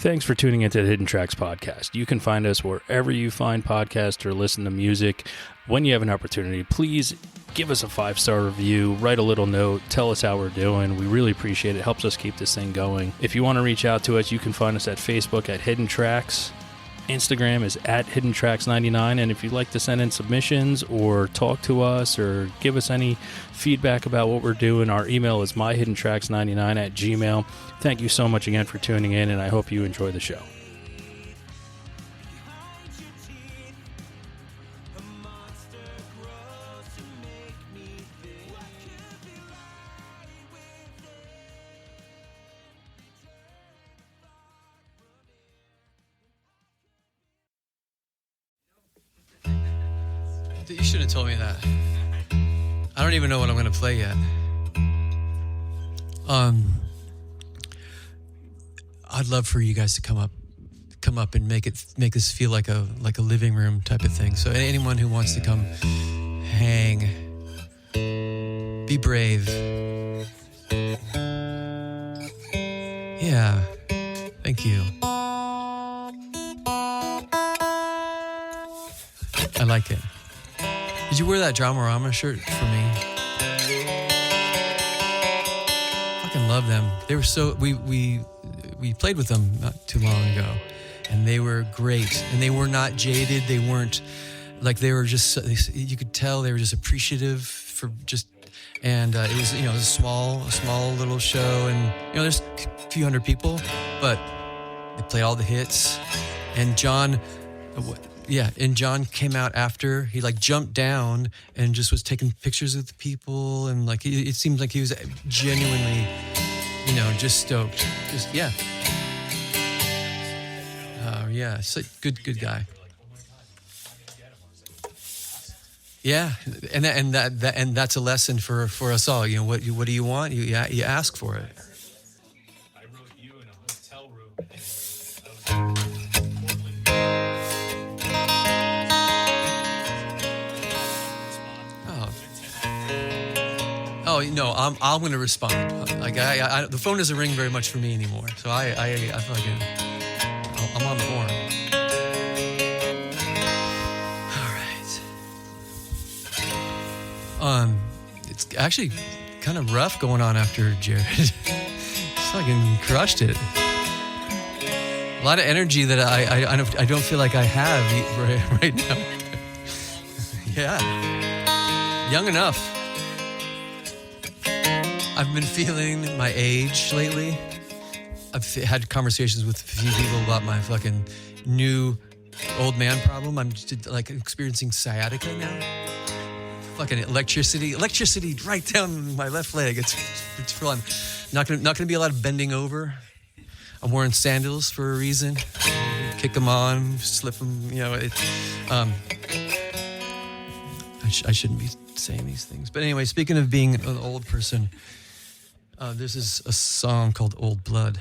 Thanks for tuning into the Hidden Tracks podcast. You can find us wherever you find podcasts or listen to music. When you have an opportunity, please give us a 5-star review, write a little note, tell us how we're doing. We really appreciate it. It helps us keep this thing going. If you want to reach out to us, you can find us at Facebook at Hidden Tracks. Instagram is at HiddenTracks99, and if you'd like to send in submissions or talk to us or give us any feedback about what we're doing, our email is myhiddentracks99@gmail.com. Thank you so much again for tuning in, and I hope you enjoy the show. You should have told me that. I don't even know what I'm going to play yet. I'd love for you guys to come up and make this feel like a living room type of thing. So anyone who wants to come hang, be brave. Yeah. Thank you. I like it. Did you wear that Dramarama shirt for me? Fucking love them. They were so we played with them not too long ago, and they were great. And they were not jaded. They weren't like they were just. You could tell they were just appreciative for just. And it was a small little show, and there's a few hundred people, but they play all the hits. And John. Yeah, and John came out after. He jumped down and just was taking pictures of the people, and it seemed like he was genuinely, just stoked. Just yeah, it's a good guy. Yeah, and that's a lesson for us all. What do you want? You ask for it. I wrote you in a hotel room. Oh no, I'm going to respond. The phone doesn't ring very much for me anymore, so I'm on the horn. All right. It's actually kind of rough going on after Jared. Fucking crushed it. A lot of energy that I don't feel like I have right now. Yeah, young enough. I've been feeling my age lately. I've had conversations with a few people about my fucking new old man problem. I'm just experiencing sciatica now. Fucking electricity right down my left leg. It's fun. Not gonna be a lot of bending over. I'm wearing sandals for a reason. Kick them on, slip them. I shouldn't be saying these things. But anyway, speaking of being an old person. This is a song called Old Blood.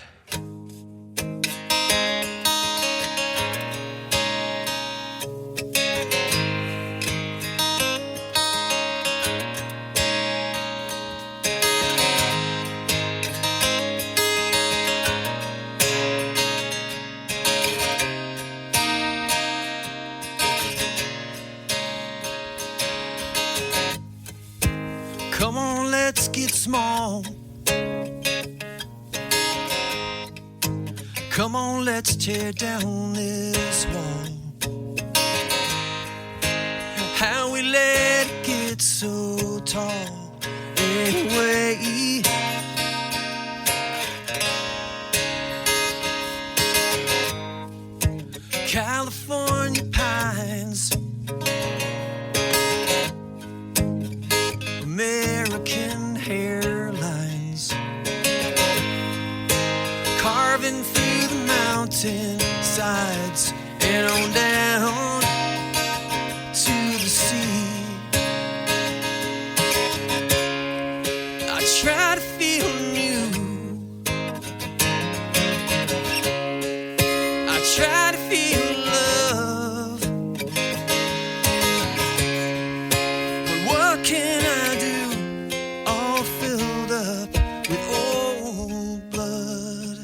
Come on, let's get small. Come on, let's tear down this wall. How we let it get so tall anyway. California pines, American hairlines, carving through the mountain sides and on down to the sea. I try to feel new, I try to feel love, but what can I do? All filled up with old blood.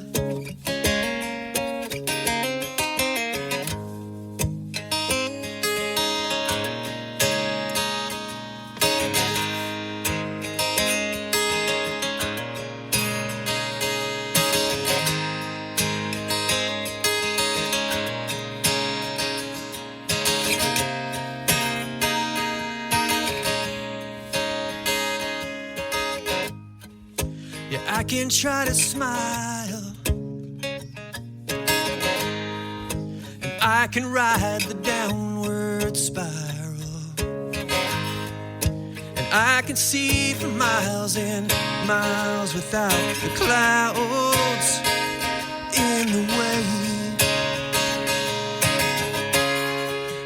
can try to smile, and I can ride the downward spiral, and I can see for miles and miles without the clouds in the way.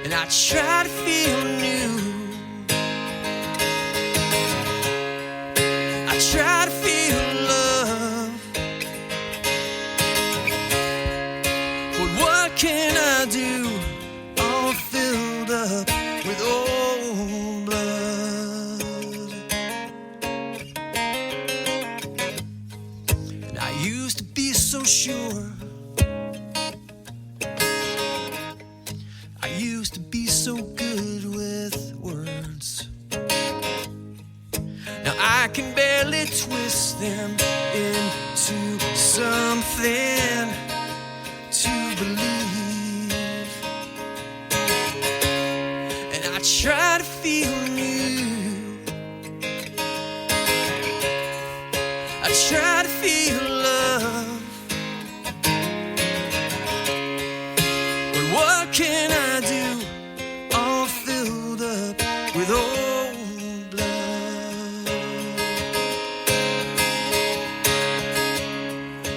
And I try to feel new, I try to feel love, but what can I do? All filled up with old blood. And I used to be so sure, I used to be so good with words. Now I can barely twist them into something to believe. And I try to feel new, I try to feel love, but what can I do? All filled up with old blood.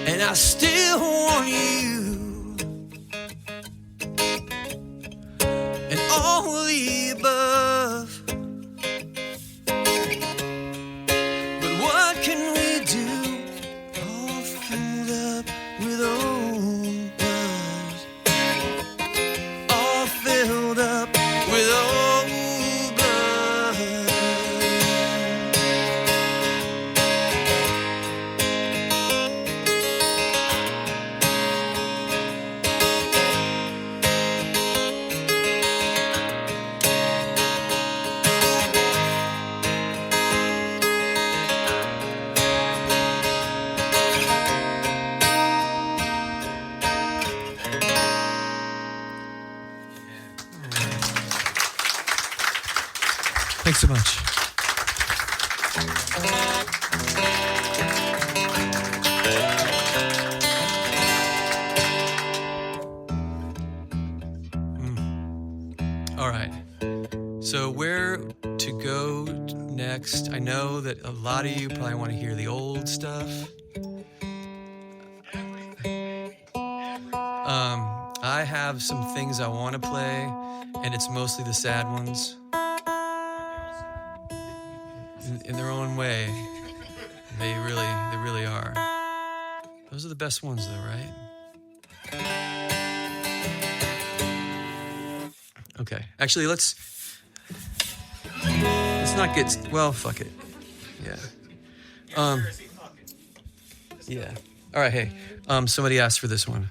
And I still want you and all the above. But what can we do? All filled up with old blood. All filled up with old blood. Thanks so much. All right. So where to go next? I know that a lot of you probably want to hear the old stuff. I have some things I want to play, and it's mostly the sad ones. In their own way, they really are. Those are the best ones, though, right? Okay, actually, let's not get. Well, fuck it. Yeah. Yeah. All right. Hey. Somebody asked for this one.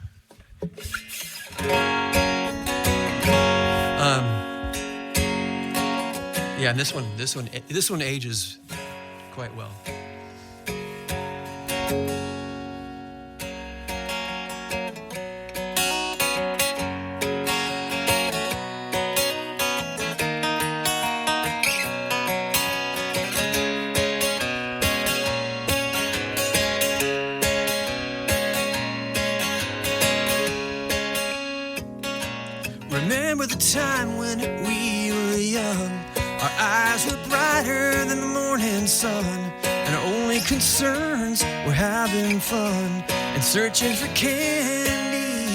Yeah, and this one ages quite well. Remember the time when we were young. Our eyes were brighter than the morning sun, and our only concerns were having fun and searching for candy.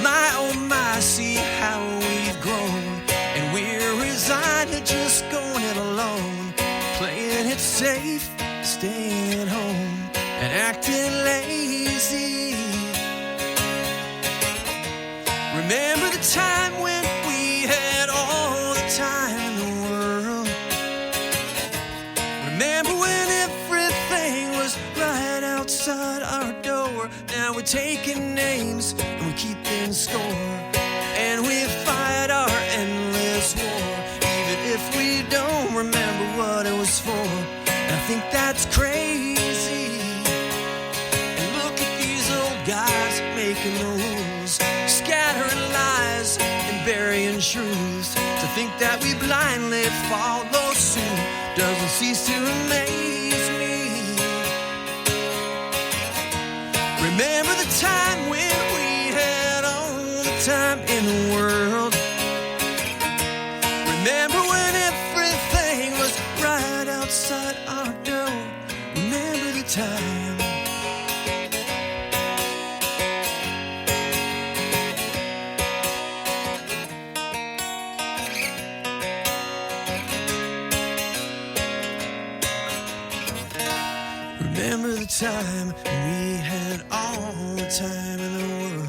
My, oh my, see how we've grown, and we're resigned to just going it alone, playing it safe, staying home, and acting lazy. Remember the time when we had all the time in the world. Remember when everything was right outside our door. Now we're taking names and we're keeping score, and we fight our endless war, even if we don't remember what it was for. And I think that's crazy. And look at these old guys making the rules, scattering lies and burying truths. To think that we blindly follow suit doesn't cease to amaze me. time in the world. Remember when everything was right outside our door. Remember the time. Remember the time we had all the time in the world.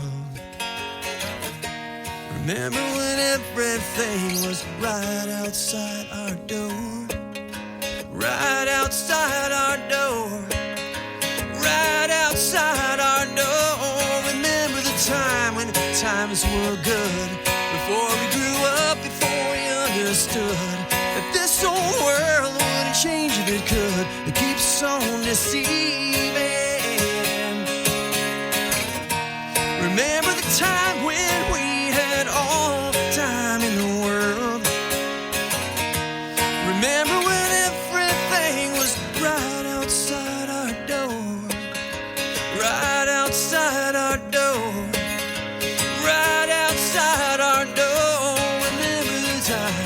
Remember when everything was right outside our door. Right outside our door. Right outside our door. Remember the time when times were good. Before we grew up, before we understood that this whole world wouldn't change if it could. It keeps on deceiving. Remember the time when we had all the time in the world. Remember when everything was right outside our door. Right outside our door. Right outside our door. Remember the time.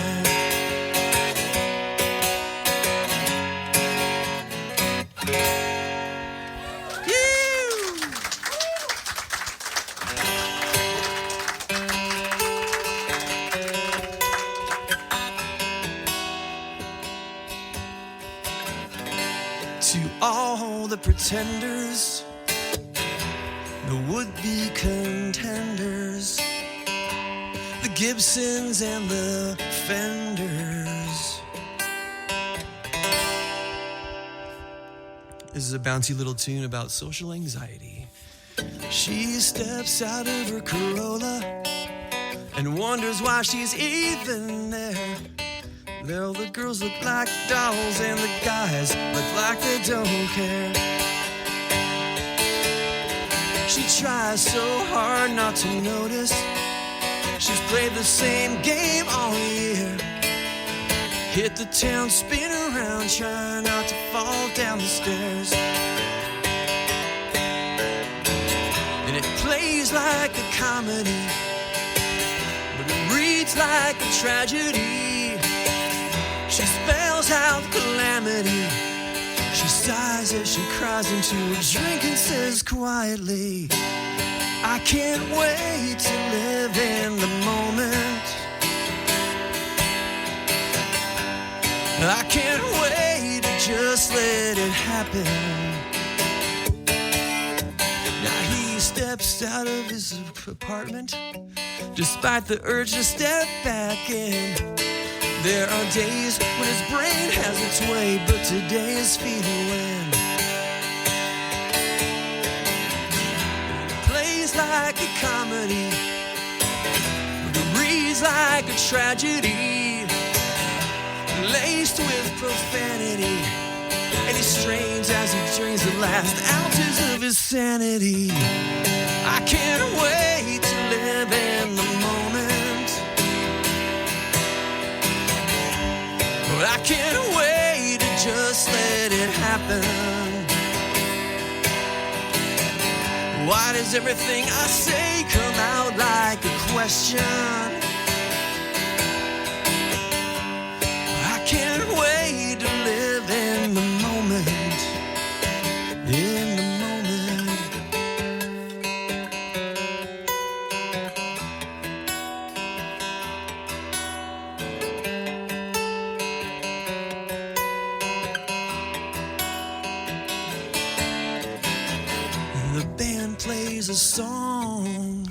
To all the pretenders, the would-be contenders, the Gibsons and the Fenders. This is a bouncy little tune about social anxiety. She steps out of her Corolla and wonders why she's even there. Well, the girls look like dolls and the guys look like they don't care. She tries so hard not to notice she's played the same game all year. Hit the town, spin around, try not to fall down the stairs. And it plays like a comedy, but it reads like a tragedy. She spells out calamity. She sighs as she cries into a drink and says quietly, I can't wait to live in the moment. I can't wait to just let it happen. Now he steps out of his apartment, despite the urge to step back in. There are days when his brain has its way, but today his feet are wind. It plays like a comedy, but it reads like a tragedy, laced with profanity. And he strains as he drains the last ounces of his sanity. I can't wait to live in the moment. But I can't wait to just let it happen. Why does everything I say come out like a question? I can't wait to live in the moment. In the moment. Plays a song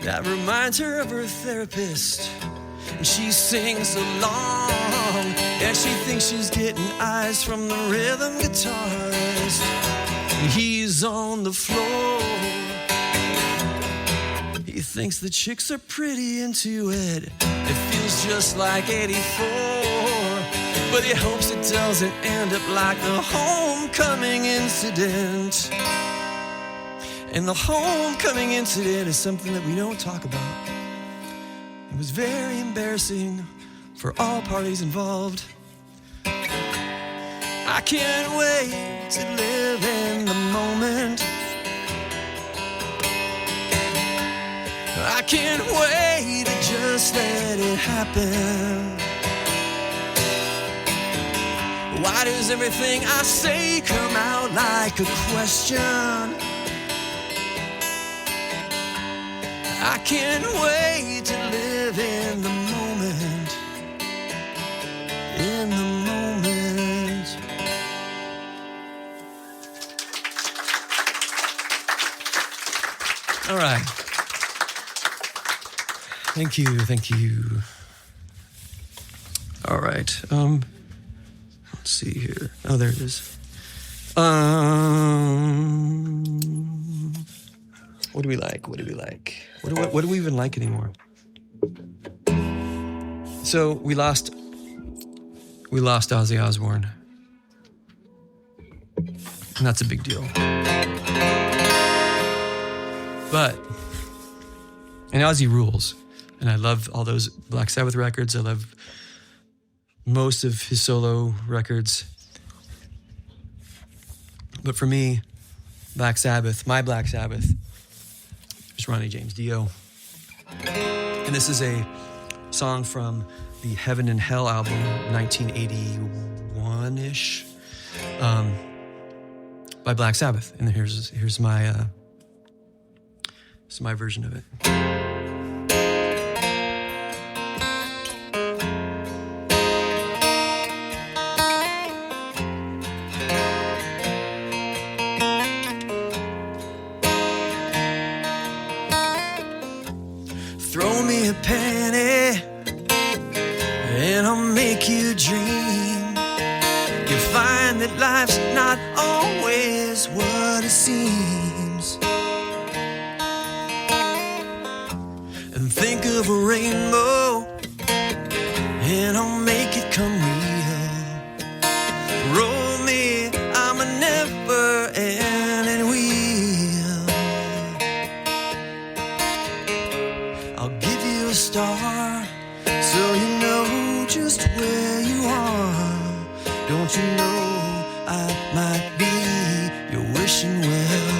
that reminds her of her therapist, and she sings along, and she thinks she's getting eyes from the rhythm guitarist. And he's on the floor. He thinks the chicks are pretty into it. It feels just like 84. But he hopes it doesn't end up like the homecoming incident. And the homecoming incident is something that we don't talk about. It was very embarrassing for all parties involved. I can't wait to live in the moment. I can't wait to just let it happen. Why does everything I say come out like a question? I can't wait to live in the moment. In the moment. All right. Thank you, thank you. All right. Let's see here. Oh, there it is. What do we like? What do we like? What do we even like anymore? So we lost Ozzy Osbourne. And that's a big deal. And Ozzy rules. And I love all those Black Sabbath records. I love most of his solo records. But for me, Black Sabbath, my Black Sabbath, is Ronnie James Dio. And this is a song from the Heaven and Hell album, 1981-ish, by Black Sabbath. And here's my version of it. Throw me a penny and I'll make you dream. You'll find that life's not always what it seems. And think of a rainbow and I'll make it come real. Roll me, I'm a never-ending wheel. I'll give you a star so you know just where you are. Don't you know I might be your wishing well?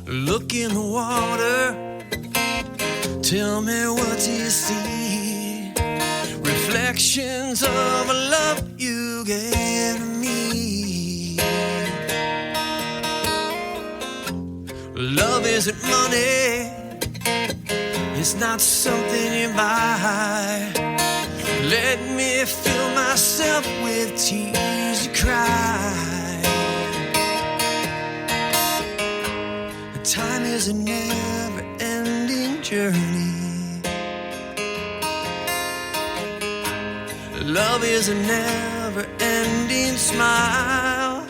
Look in the water, tell me what you see. Reflections of a love you gave to me. Love isn't money, it's not something you buy. Let me fill myself with tears you cry. Time is a never-ending journey. Love is a never-ending smile.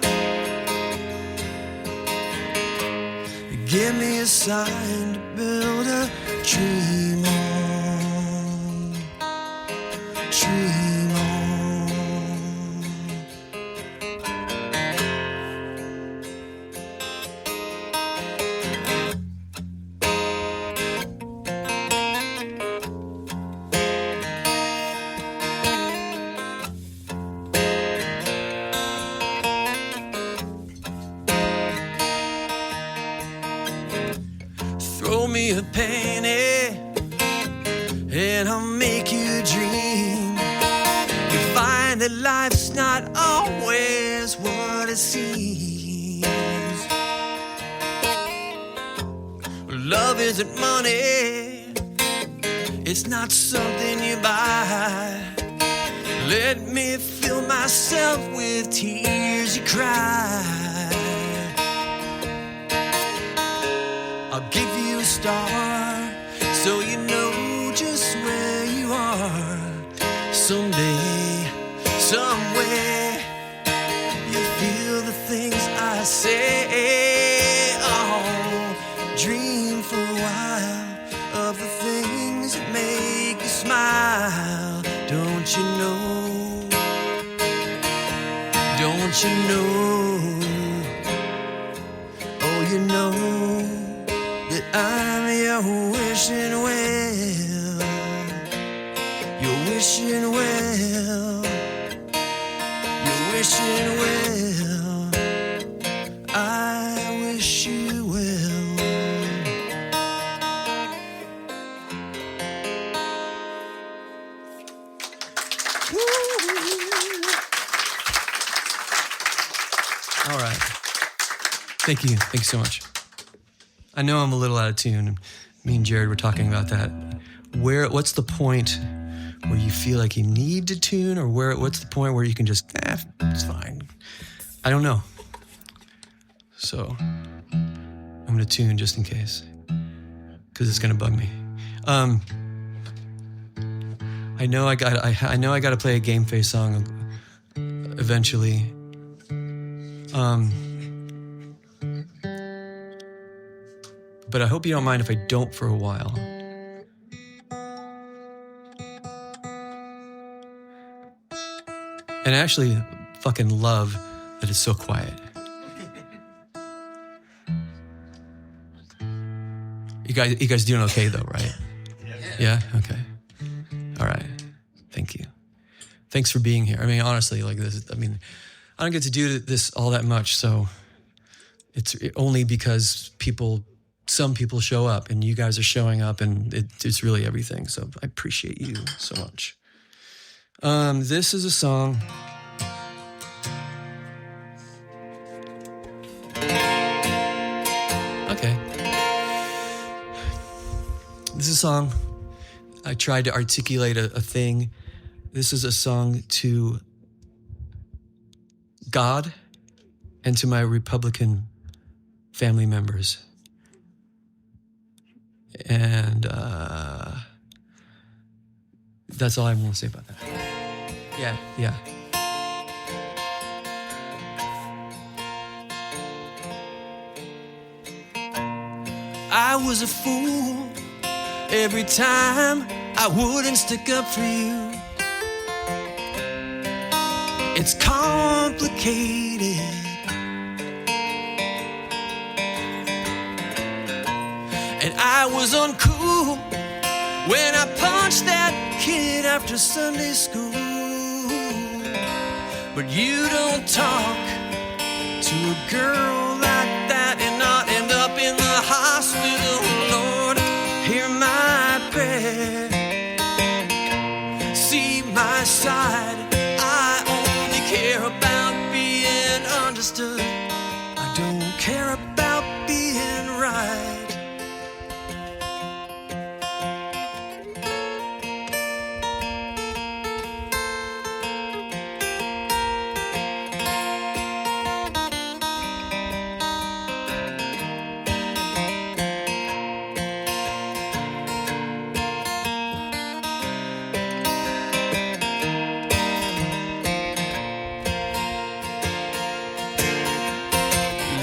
Give me a sign to build a dream on. Dream on. Throw me a penny and I'll make you dream. You find that life's not always what it seems. Love isn't money, it's not something you buy. Let me fill myself with tears you cry. I'll give you a star so you know just where you are. Someday, somewhere, you'll feel the things I say. Oh, dream for a while of the things that make you smile. Don't you know? Don't you know? Oh, you know. that I'm your wishing well. You're wishing well. You're wishing well. I wish you well. All right. Thank you. Thank you so much. I know I'm a little out of tune. Me and Jared were talking about that. What's the point where you feel like you need to tune, or what's the point where you can just, it's fine. I don't know. So I'm gonna tune just in case, because it's gonna bug me. I know I gotta play a Game Face song eventually. But I hope you don't mind if I don't for a while. And I actually fucking love that it's so quiet. You guys doing okay though, right? Yeah? Okay. All right. Thank you. Thanks for being here. I mean, honestly, like this, I don't get to do this all that much, so it's only because some people show up, and you guys are showing up, and it's really everything. So I appreciate you so much. This is a song. Okay. This is a song. I tried to articulate a thing. This is a song to God and to my Republican family members. And that's all I want to say about that. Yeah. I was a fool every time I wouldn't stick up for you. It's complicated. And I was uncool when I punched that kid after Sunday school. But you don't talk to a girl like that and not end up in the hospital. Lord, hear my prayer. See my side. I only care about being understood. I don't care about being right.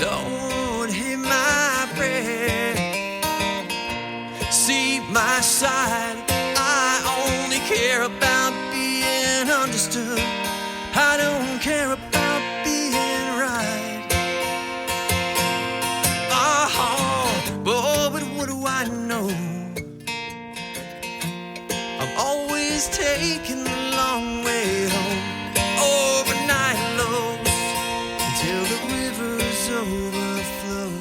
Lord, hear my prayer. See my side. I only care about being understood. I don't care about being right. But what do I know? I'm always taking the long way home. Overnight lows until the rivers overflow.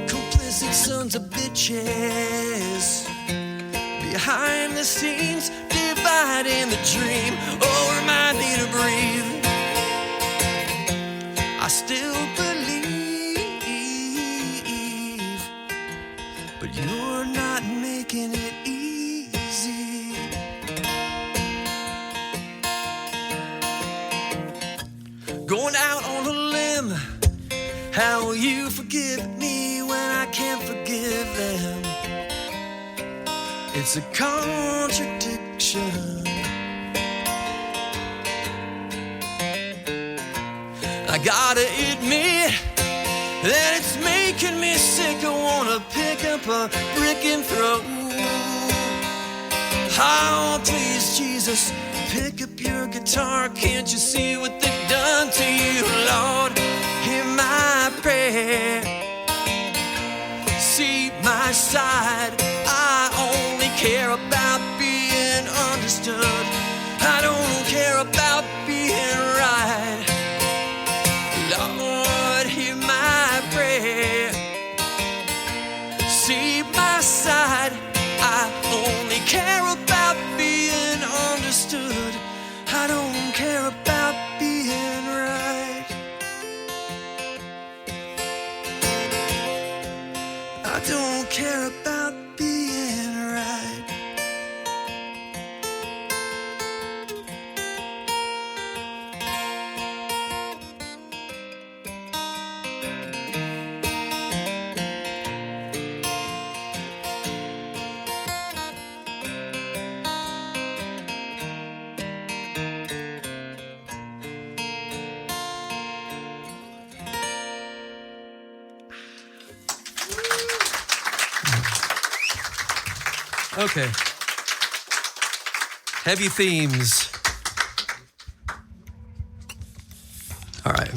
Complicit sons of bitches behind the scenes, dividing the dream. Oh, remind me to breathe. I still believe, but you're not making it easy. Going out on a limb. How will you forgive me when I can't forgive them? It's a contradiction. I gotta admit that it's making me sick. I wanna pick up a brick and throw. Oh, please, Jesus, pick up your guitar. Can't you see what they've done to you, Lord? Hear my prayer. my side. I only care about being understood. I don't care about being right. Lord, hear my prayer. See my side. I only care about being understood. I don't care about being right. I don't care about being right. Okay. Heavy themes. All right.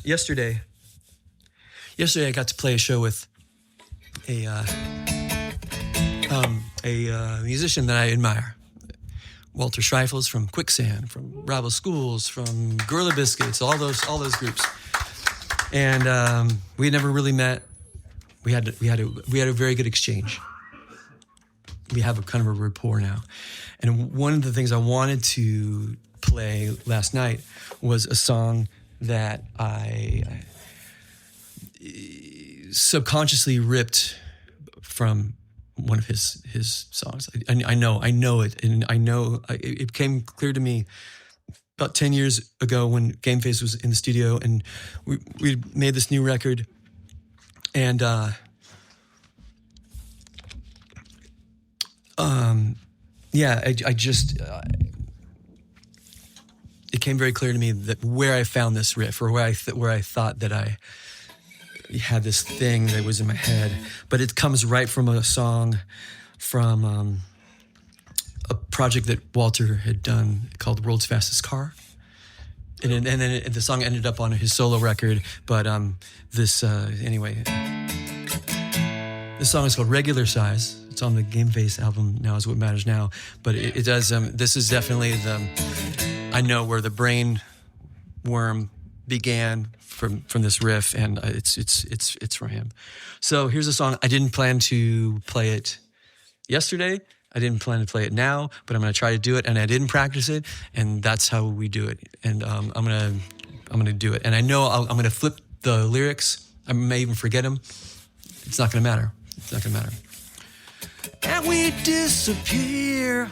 Yesterday I got to play a show with a musician that I admire. Walter Schreifels from Quicksand, from Rival Schools, from Gorilla Biscuits, all those groups. And we had never really met. We had a very good exchange. We have a kind of a rapport now. And one of the things I wanted to play last night was a song that I subconsciously ripped from one of his songs. I know it, and I know it became clear to me about 10 years ago when Game Face was in the studio, and we made this new record, and it became very clear to me that where I found this riff, or where I thought that I had this thing that was in my head, but it comes right from a song from a project that Walter had done called World's Fastest Car. And then the song ended up on his solo record, but this song is called Regular Size. It's on the Game Face album, Now Is What Matters Now. But it does, this is definitely I know where the brain worm began from this riff, and it's from him. So here's a song. I didn't plan to play it yesterday. I didn't plan to play it now, but I'm going to try to do it, and I didn't practice it, and that's how we do it. And I'm going to do it. And I know I'm going to flip the lyrics. I may even forget them. It's not going to matter. It's not going to matter. And we disappear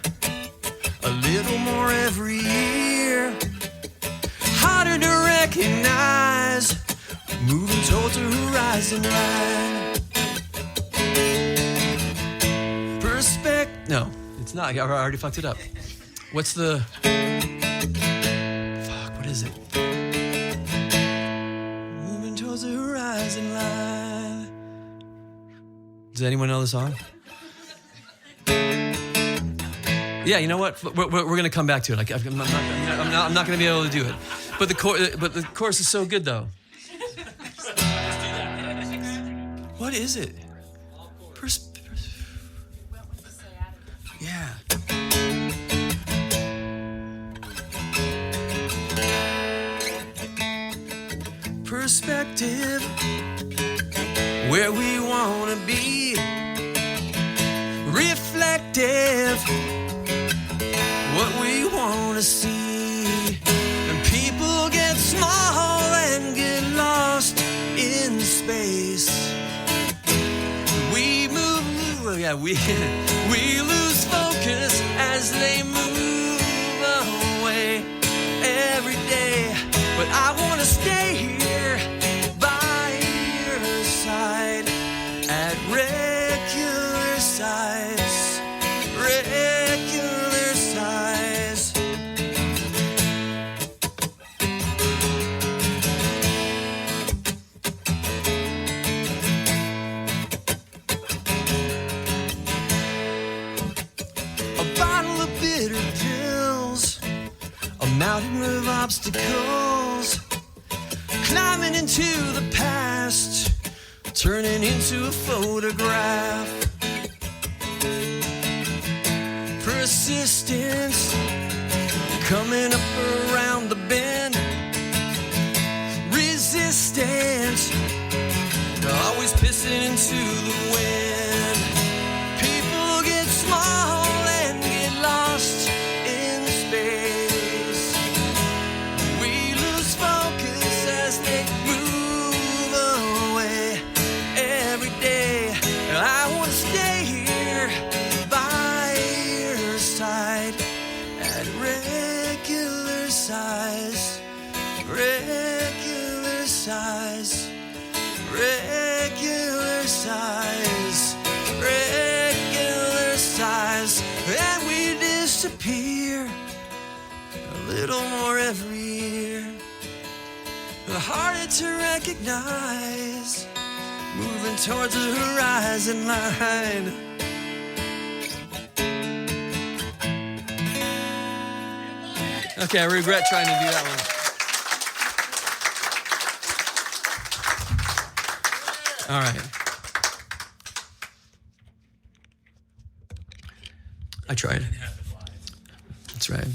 a little more every year. Harder to recognize, moving towards the horizon line. No, it's not. I already fucked it up. What's the... Fuck, what is it? Moving towards the horizon line. Does anyone know the song? Yeah, you know what? We're going to come back to it. Like, I'm not going to be able to do it. But the chorus is so good, though. What is it? Yeah. Perspective, where we want to be. Reflective, what we want to see. And people get small and get lost in space. We move, yeah, we lose focus as they move away every day. But I want to stay here by your side at regular size, regular size. A bottle of bitter pills, a mountain of obstacles, climbing into the past, turning into a photograph. Persistence, coming up around the bend. Resistance, always pissing into the wind. People get small and get lost in space. We lose focus as they move away. Every day I want to stay here by your side at regular size. Regular size, regular size, regular size, and we disappear a little more every year. Harder to recognize, moving towards the horizon line. Okay, I regret trying to do that one. All right. I tried. That's right.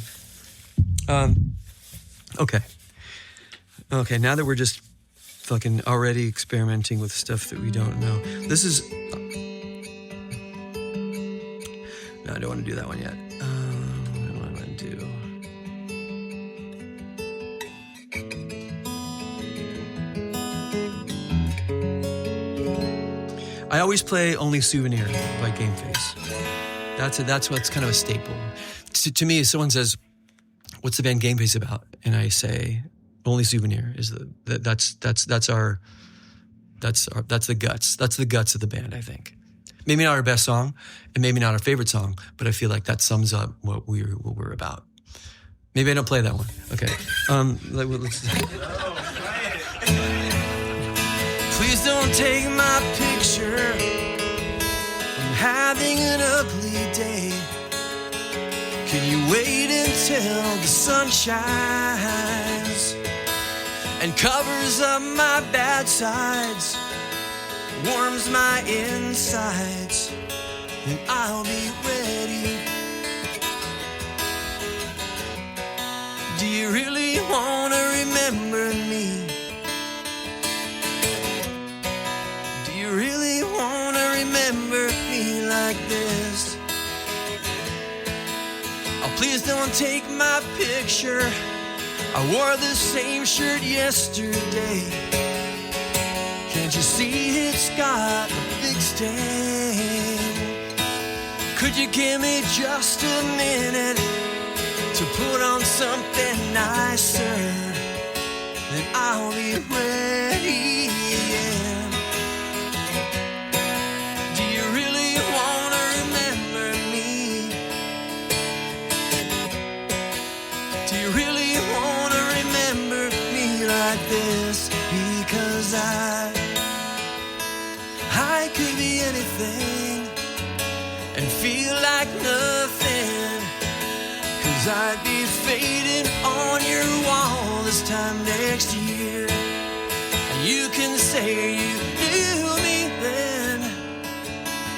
Okay. Okay, now that we're just fucking already experimenting with stuff that we don't know. This is... No, I don't want to do that one yet. What do I want to do? I always play Only Souvenir by Game Face. That's what's kind of a staple. To me, if someone says, "What's the band Game Face about?" and I say, "Only Souvenir," is that's the guts. That's the guts of the band, I think. Maybe not our best song, and maybe not our favorite song, but I feel like that sums up what we're about. Maybe I don't play that one. Okay. Let's. Please don't take my picture. I'm having an ugly day. Can you wait until the sun shines and covers up my bad sides, warms my insides, and I'll be ready. Do you really want to remember me? Really want to remember me like this? Oh, please don't take my picture. I wore the same shirt yesterday. Can't you see it's got a big stain? Could you give me just a minute to put on something nicer? Then I'll be ready again. This because I could be anything and feel like nothing, 'cause I'd be fading on your wall this time next year, and you can say you knew me then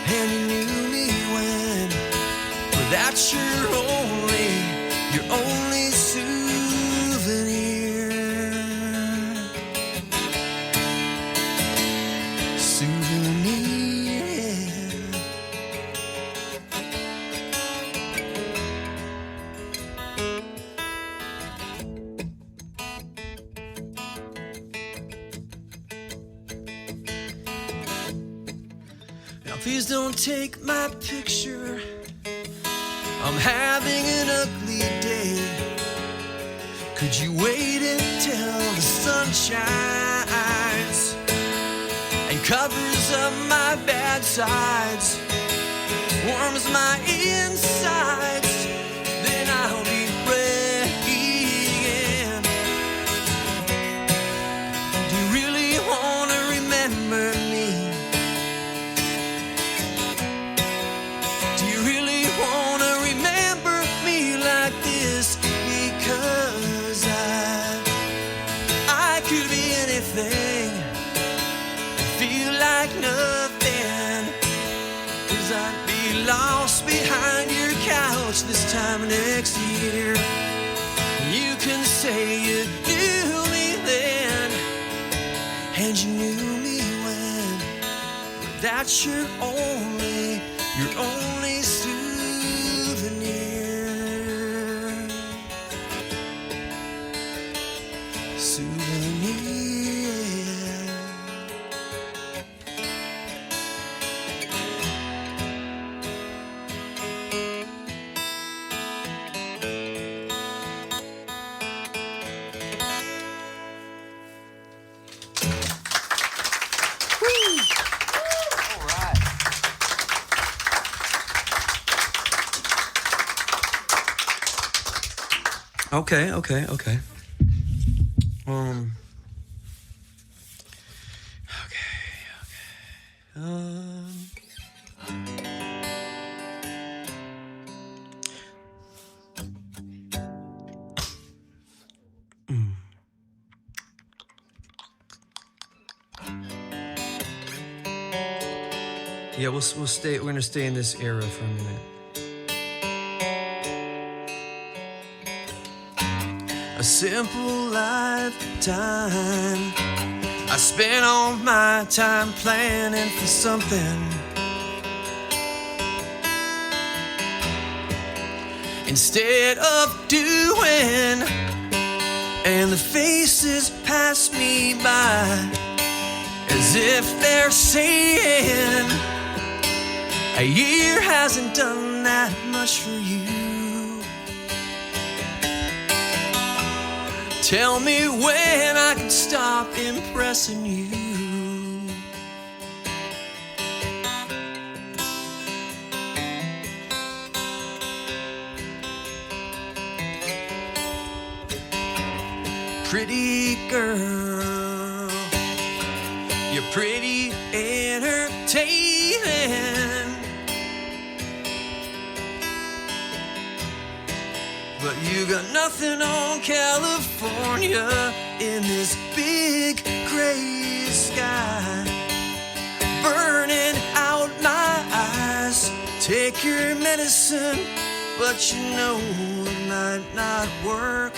and you knew me when, but that's your only souvenir. Please don't take my picture. I'm having an ugly day. Could you wait until the sun shines and covers up my bad sides, warms my insides, then I'll be ready again. Do you really want to remember me? Because I could be anything say you knew me then, and you knew me when. But that's your only souvenir. Okay. Okay. Yeah, we'll stay. We're gonna stay in this era for a minute. A simple lifetime. I spent all my time planning for something. Instead of doing, and the faces pass me by as if they're saying, a year hasn't done that much for you. Tell me when I can stop impressing you. Pretty girl, you're pretty entertaining, but you got nothing on California in this big gray sky, burning out my eyes. Take your medicine, but you know it might not work.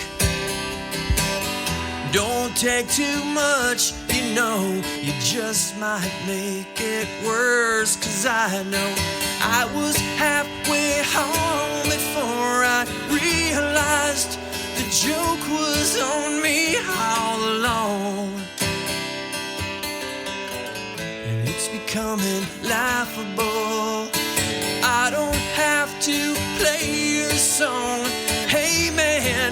Don't take too much, you know, you just might make it worse. 'Cause I know I was halfway home before I realized the joke was on me all along. And it's becoming laughable. I don't have to play your song. Hey man,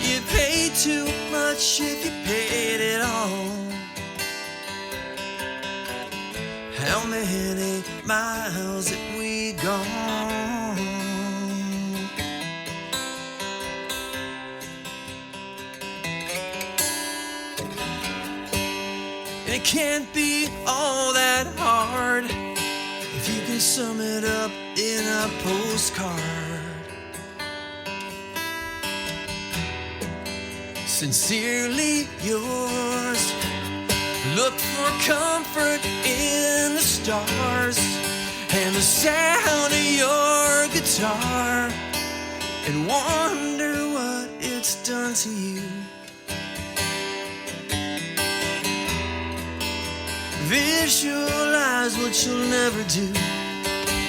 you pay too much if you paid it all. How many miles have we gone? And it can't be all that hard if you can sum it up in a postcard. Sincerely yours. Look for comfort in the stars and the sound of your guitar, and wonder what it's done to you. Visualize what you'll never do.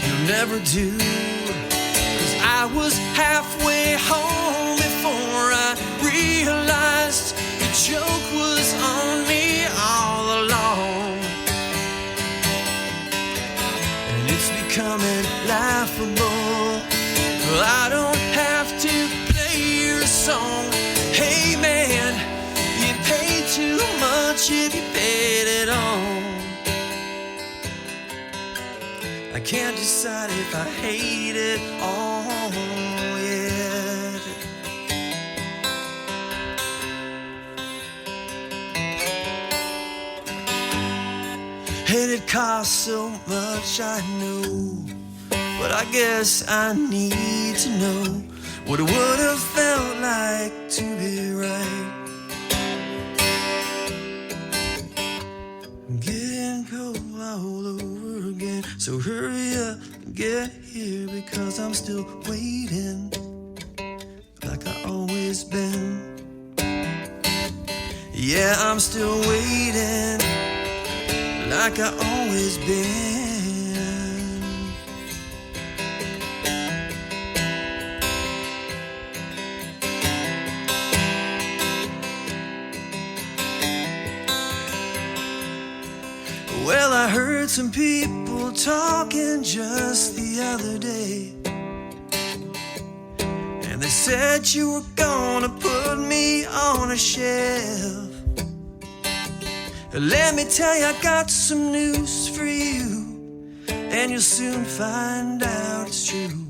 You'll never do. 'Cause I was halfway home before I realized the joke was on me all along. And it's becoming laughable. Well, I don't have to play your song. Hey man, you pay too much if you paid it all. I can't decide if I hate it all yet. And it costs so much, I know, but I guess I need to know what it would have felt like to be right. Getting cold all over again, so hurry up and get here, because I'm still waiting like I always been. Yeah, I'm still waiting like I always been. Well, I heard some people talking just the other day, and they said you were gonna put me on a shelf. Let me tell you, I got some news for you, and you'll soon find out it's true.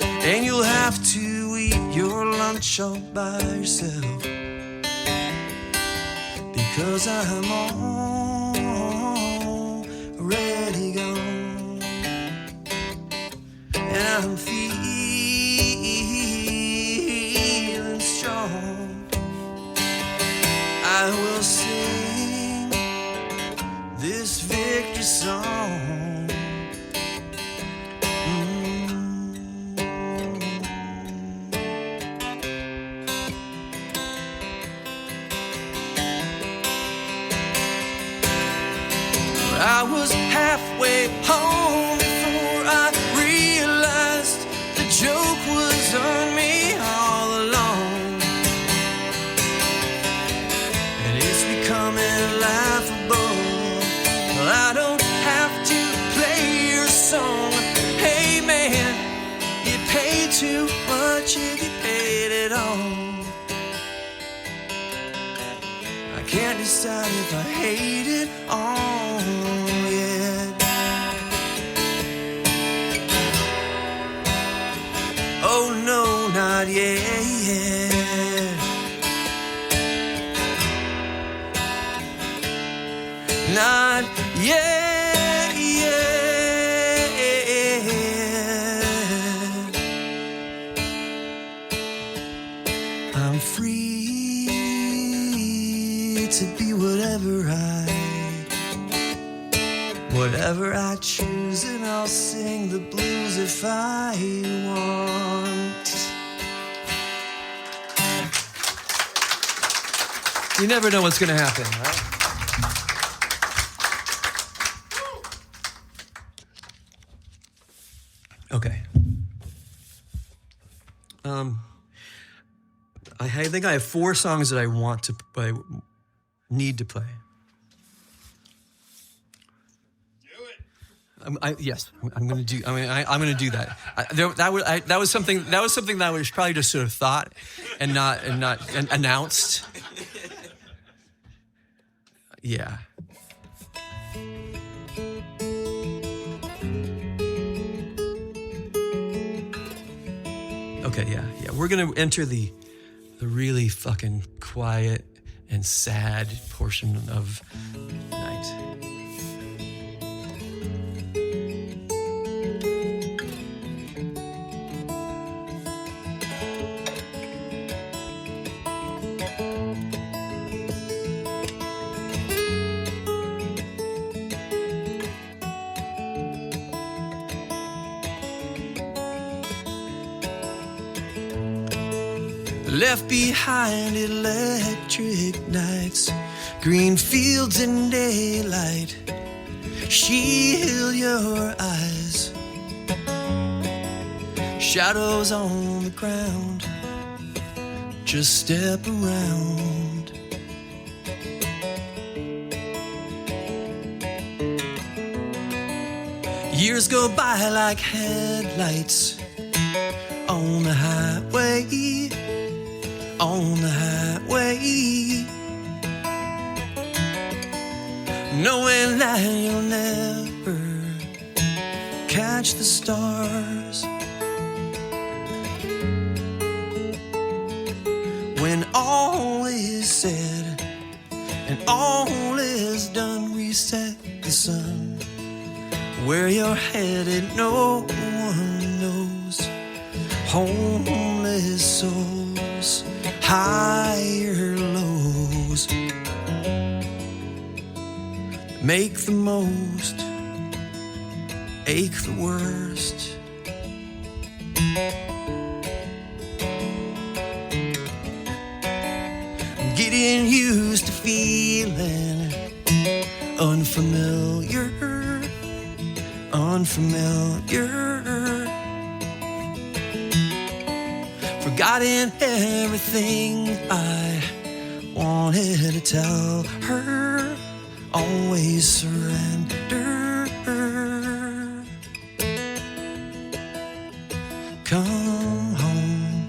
And you'll have to eat your lunch all by yourself, because I'm already gone, and I'm feeling strong. I will sing this victory song. I was halfway home before I realized the joke was on me all along, and it's becoming laughable. I don't have to play your song. Hey man, you pay too much if you paid it all. I can't decide if I hate it all yet. Oh no, not yet. Not yet, I'm free to be whatever I choose, and I'll sing the blues if I want. You never know what's going to happen, right? Okay. I think I have 4 songs that I want to play, need to play. Yes, I'm going to do. I mean, I'm going to do that. That was something that I was probably just sort of thought and not announced. Yeah. Okay. Yeah. We're going to enter the really fucking quiet and sad portion of the night. Left behind electric nights, green fields in daylight. Shield your eyes, shadows on the ground. Just step around. Years go by like headlights on the highway. On the highway, knowing that you'll never catch the stars. When all is said and all is done, reset the sun. Where you're headed, no one knows. Homeless souls, higher lows. Make the most, ache the worst. Giddy getting used to feeling unfamiliar. Forgotten everything I wanted to tell her. Always surrender. Come home.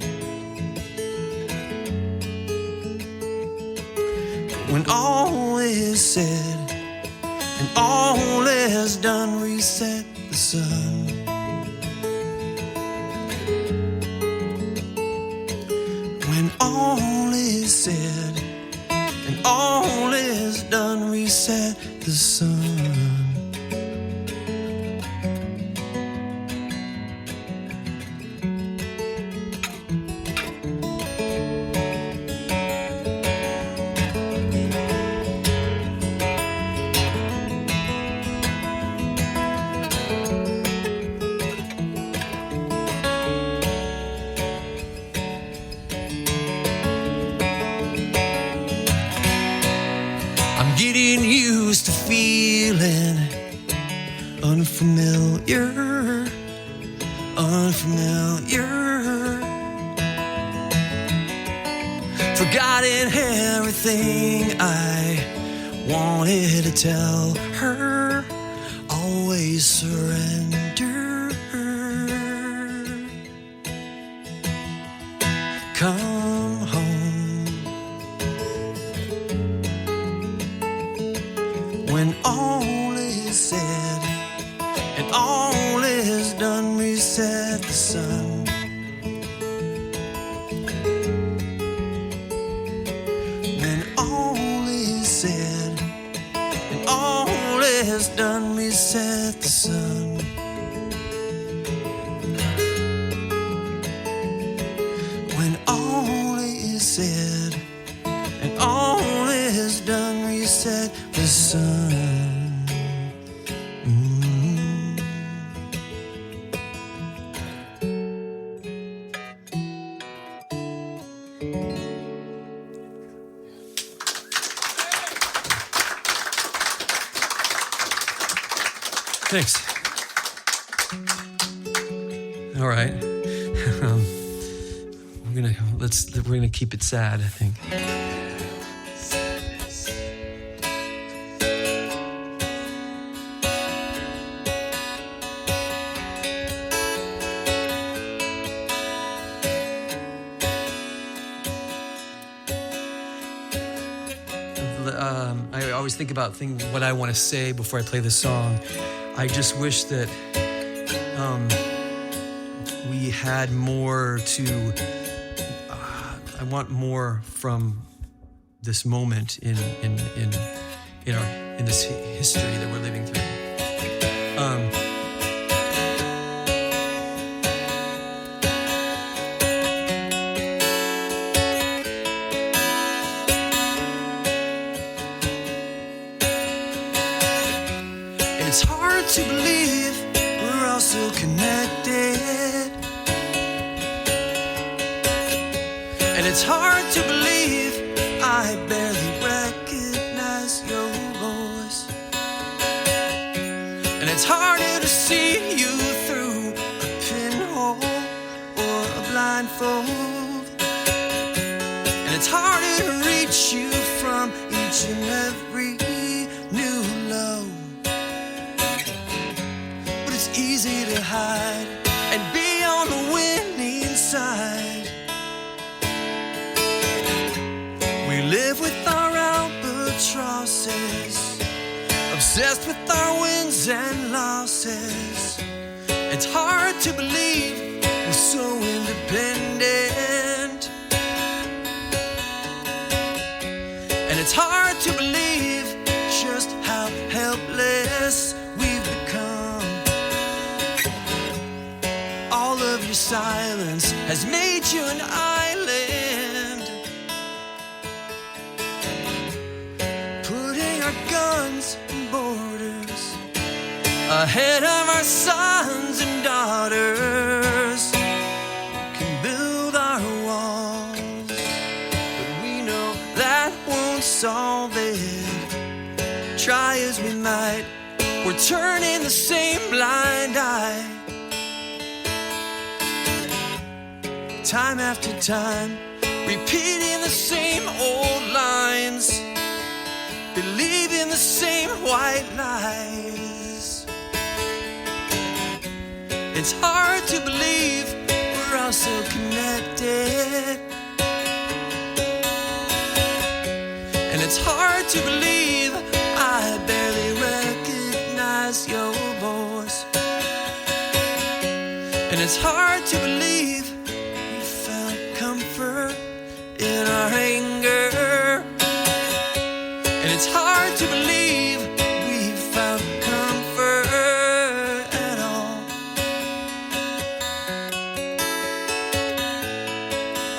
When all is said and all is done, reset the sun. When all is said and all is done, reset the sun. Getting used to feeling unfamiliar. Forgotten everything I wanted to tell her. Always surrender. Come home. When all is said and all is done, reset the sun. When all is said and all is done, reset the sun. When all is said and all is done, reset the sun. Thanks. All right. We're gonna keep it sad, I think. I always think about what I want to say before I play this song. I just wish that we had more to. I want more from this moment in this history that we're living through. It's hard to believe we're all so connected. And it's hard to believe I barely recognize your voice. And it's harder to see you through a pinhole or a blindfold. And it's harder to reach you from each and every new low. Easy to hide and be on the winning side. We live with our albatrosses, obsessed with our wins and losses. It's hard to believe we're so independent. And it's hard to believe just how helpless we've become. All of your silence has made you an island. Putting our guns and borders ahead of our sons and daughters. Can build our walls, but we know that head. Try as we might, we're turning the same blind eye. Time after time, repeating the same old lines, believing the same white lies. It's hard to believe we're all so connected, and it's hard to believe I barely recognize your voice. And it's hard to believe we found comfort in our anger. And it's hard to believe we found comfort at all.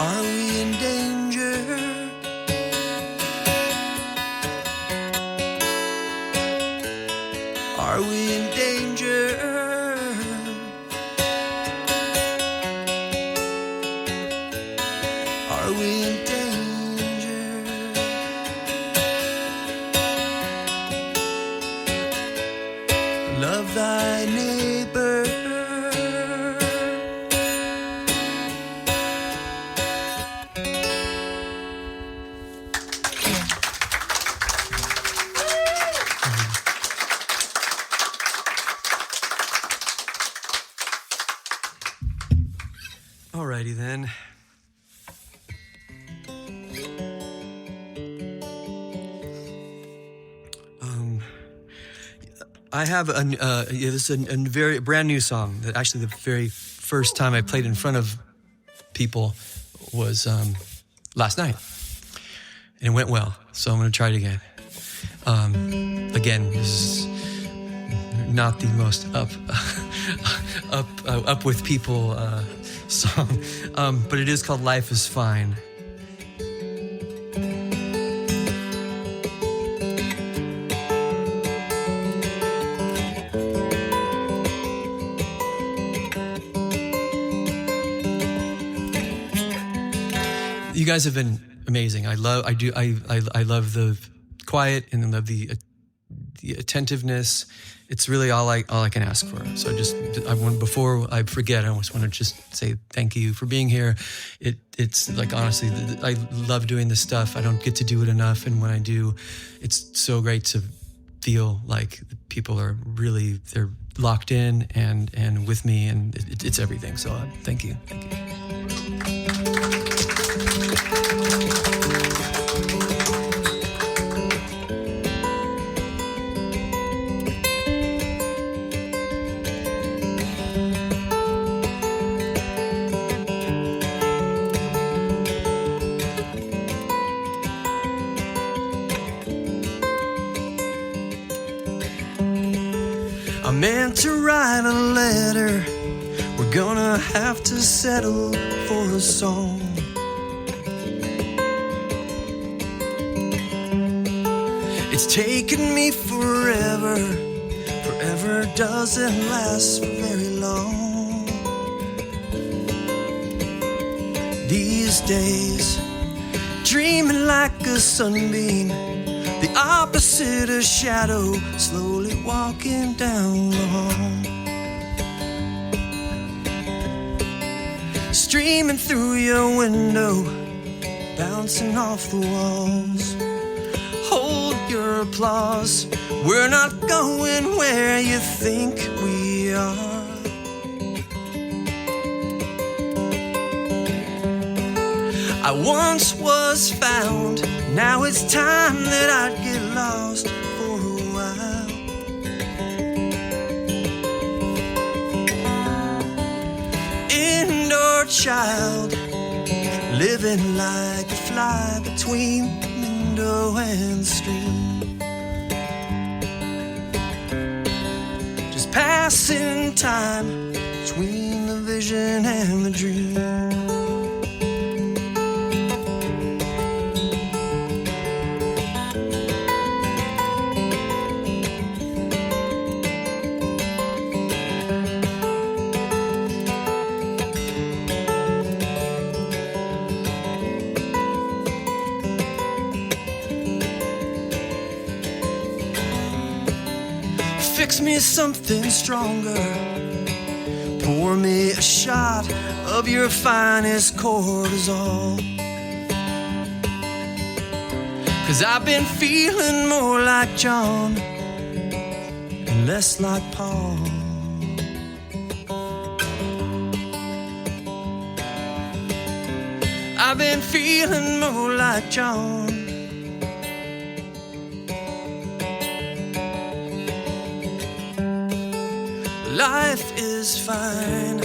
Are we in danger? Are we in danger? Are we in danger? Love thy neighbor. Alrighty then. I have this is a very brand new song that actually the very first time I played in front of people was last night, and it went well. So I'm going to try it again. Again, this is not the most up with people song, but it is called "Life Is Fine." You guys have been amazing. I love the quiet and I love the attentiveness. It's really all I can ask for. So before I forget, I just want to just say thank you for being here. It's like, honestly, I love doing this stuff. I don't get to do it enough, and when I do, it's so great to feel like people are really, they're locked in and with me, and it's everything. So thank you. I meant to write a letter. We're gonna have to settle for a song. It's taken me forever. Forever doesn't last for very long. These days, dreaming like a sunbeam, the opposite of shadow, slowly walking down the hall. Streaming through your window, bouncing off the walls. Hold your applause, we're not going where you think we are. I once was found, now it's time that I'd get lost for a while. Indoor child, living like a fly between window and stream. Just passing time between the vision and the dream. Fix me something stronger. Pour me a shot of your finest cortisol. 'Cause I've been feeling more like John and less like Paul. I've been feeling more like John. Life is fine,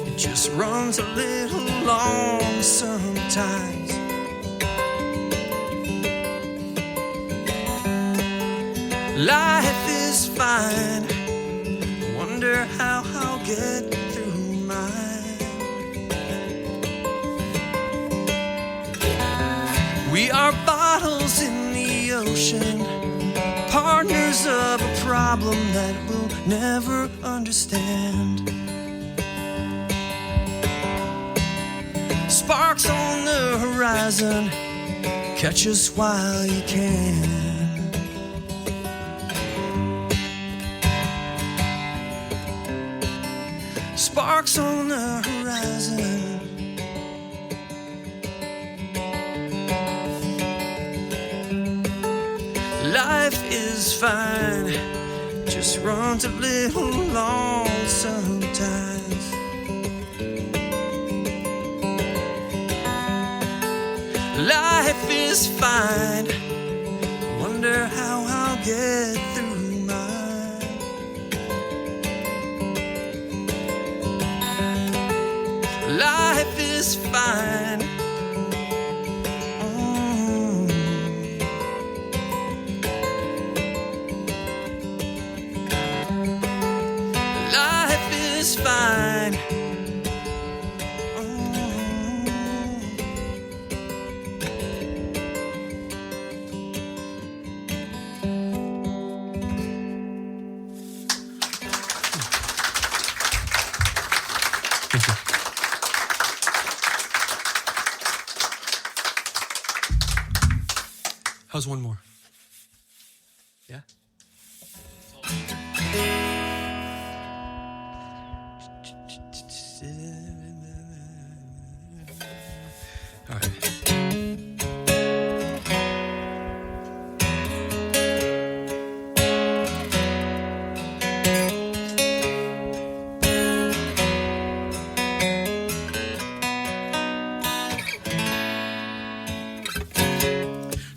it just runs a little long sometimes. Life is fine, wonder how I'll get through mine. We are bottles in the ocean, partners of a problem that we'll never understand. Sparks on the horizon, catch us while you can. Sparks on the horizon. Life is fine, just runs a little long sometimes. Life is fine, wonder how I'll get through mine. Life is fine. It's fine. How's one more? Yeah? All right.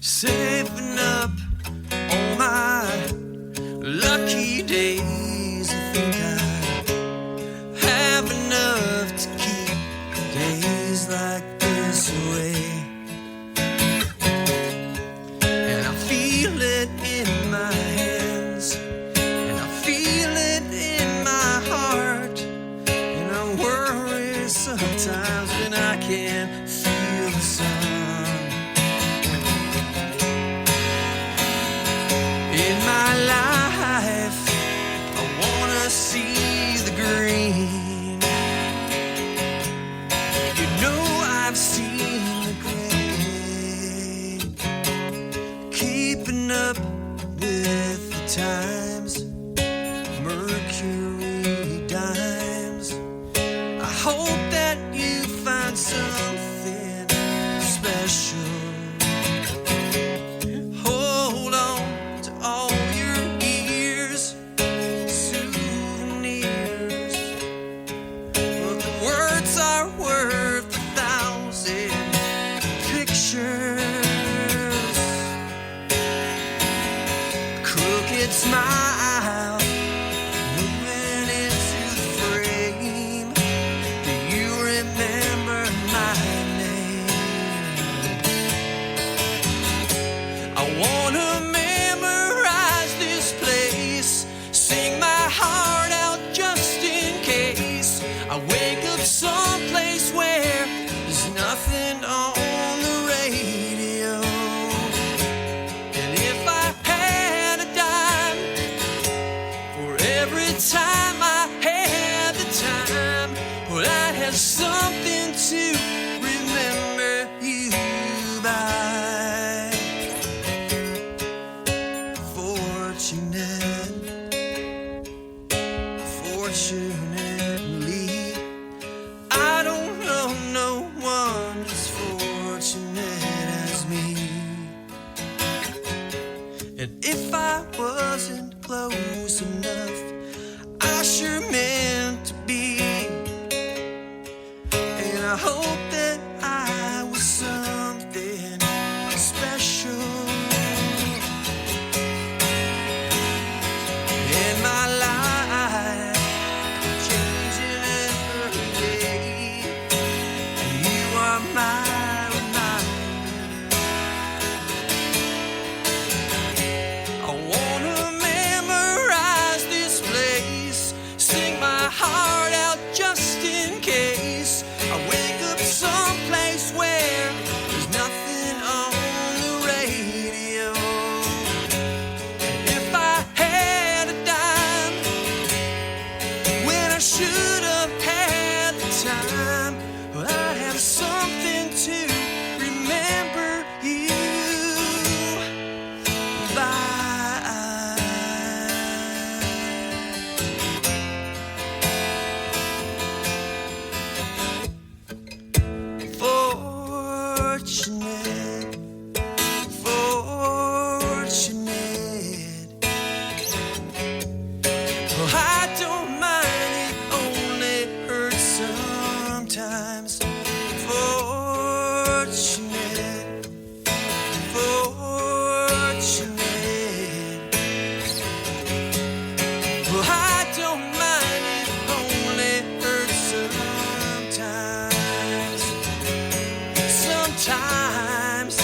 Saving up all my lucky days. I think I have enough to keep days like this away. And I feel it in my hands, and I feel it in my heart. And I worry sometimes when I can't feel the sun. In my life, I wanna see the green. You know I've seen the gray. Keeping up with the times, Mercury dimes. I hope that you find something special. Hold on to all your years, souvenirs. But the words are worth 1,000 pictures. Crooked smile moving into the frame. Do you remember my name? I wanna memorize this place, sing my heart out just in case I wake up someplace where there's nothing on the radio. And if I had a dime for every time I had the time, well, I'd have something to remember you by. if I wasn't close enough. I sure meant to be, and I hope that I was something special. In my life, changing every day, and you are my reminder. I wanna memorize this place, sing my heart out just in case I wake up someplace where there's nothing on the radio. If I had a dime when I should have had the time, well, I'd have something to remember you by. Fortunate, fortunate. Well, I don't mind, it only hurts sometimes. Fortunate, fortunate. Well, I don't mind, it only hurts sometimes. Sometimes,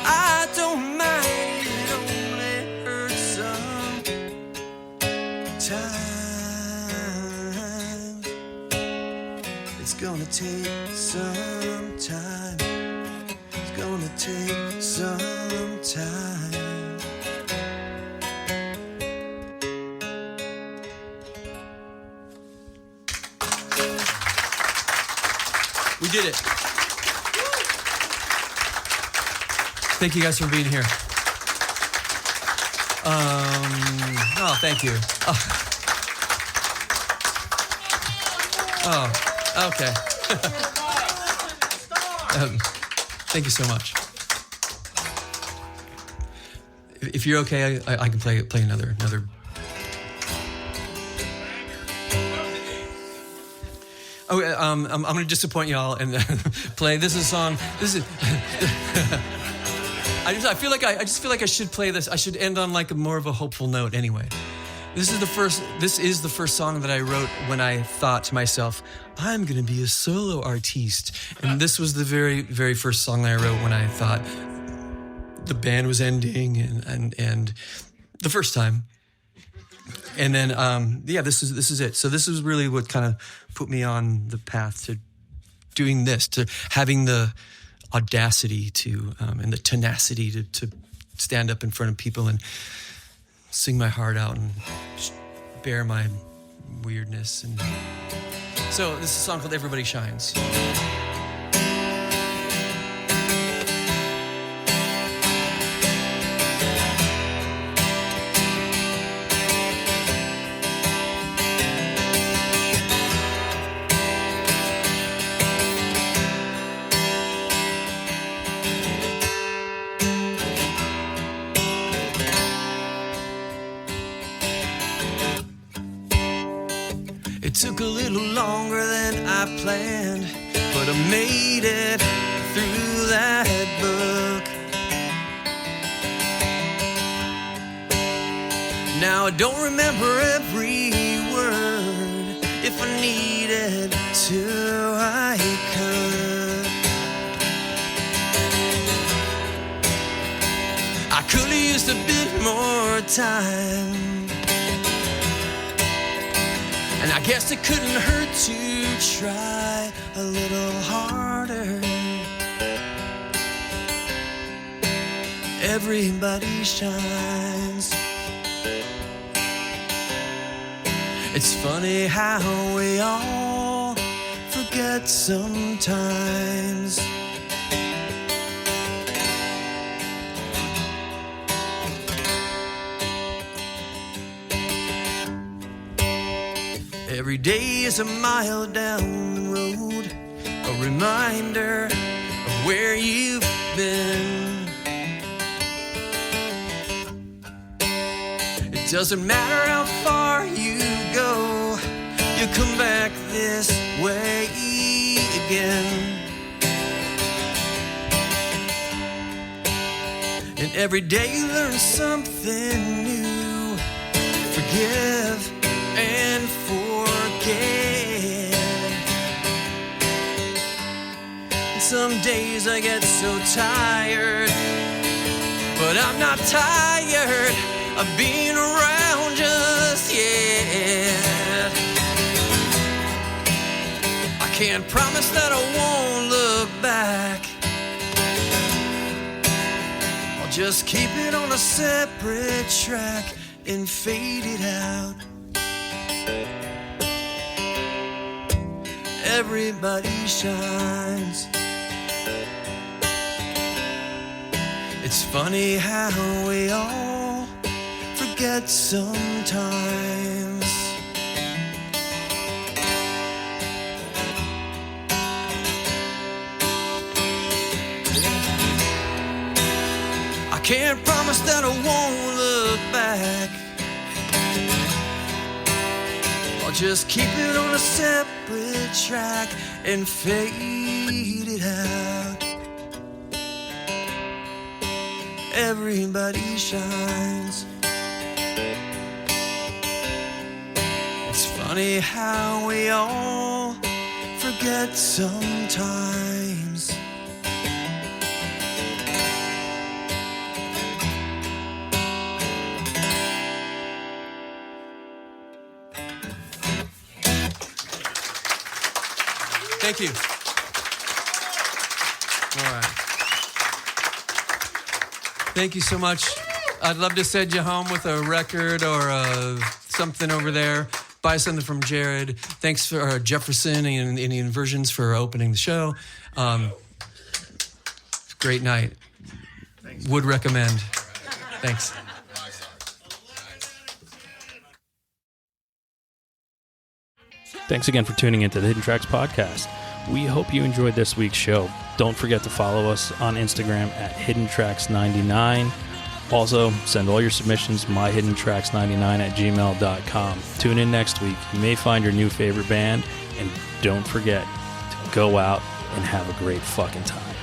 I don't mind, it only hurts sometimes. It's gonna take some time. It's gonna take some time. We did it. Thank you guys for being here. Oh, thank you. Oh, okay. Thank you so much. If you're okay, I can play another. Oh, I'm going to disappoint y'all and play. This is a song. This is. I just feel like I should play this. I should end on like more of a hopeful note. Anyway, this is the first song that I wrote when I thought to myself, I'm going to be a solo artiste. And this was the very, very first song that I wrote when I thought the band was ending and the first time. And then, this is it. So this is really what kind of put me on the path to doing this, to having the audacity to, and the tenacity to stand up in front of people and sing my heart out and bear my weirdness. And so this is a song called Everybody Shines. It took a little longer than I planned, but I made it through that book. Now I don't remember every word. If I needed to, I could. I could have used a bit more time, and I guess it couldn't hurt to try a little harder. Everybody shines. It's funny how we all forget sometimes. Every day is a mile down the road, a reminder Doesn't matter how far you go, you come back this way again. And every day you learn something new. Forgive and forget. And some days I get so tired, but I'm not tired of being around just yet. I can't promise that I won't look back. I'll just keep it on a separate track and fade it out. Everybody shines. It's funny how we all forget sometimes. I can't promise that I won't look back. I'll just keep it on a separate track and fade it out. Everybody shines. It's funny how we all forget sometimes. Thank you. All right. Thank you so much. I'd love to send you home with a record or something over there. Buy something from Jared. Thanks for Jefferson and the Inversions for opening the show. Great night. Thanks. Would recommend. Thanks. Thanks again for tuning into the Hidden Tracks podcast. We hope you enjoyed this week's show. Don't forget to follow us on Instagram at HiddenTracks99. Also, send all your submissions myhiddentracks99@gmail.com. Tune in next week. You may find your new favorite band. And don't forget to go out and have a great fucking time.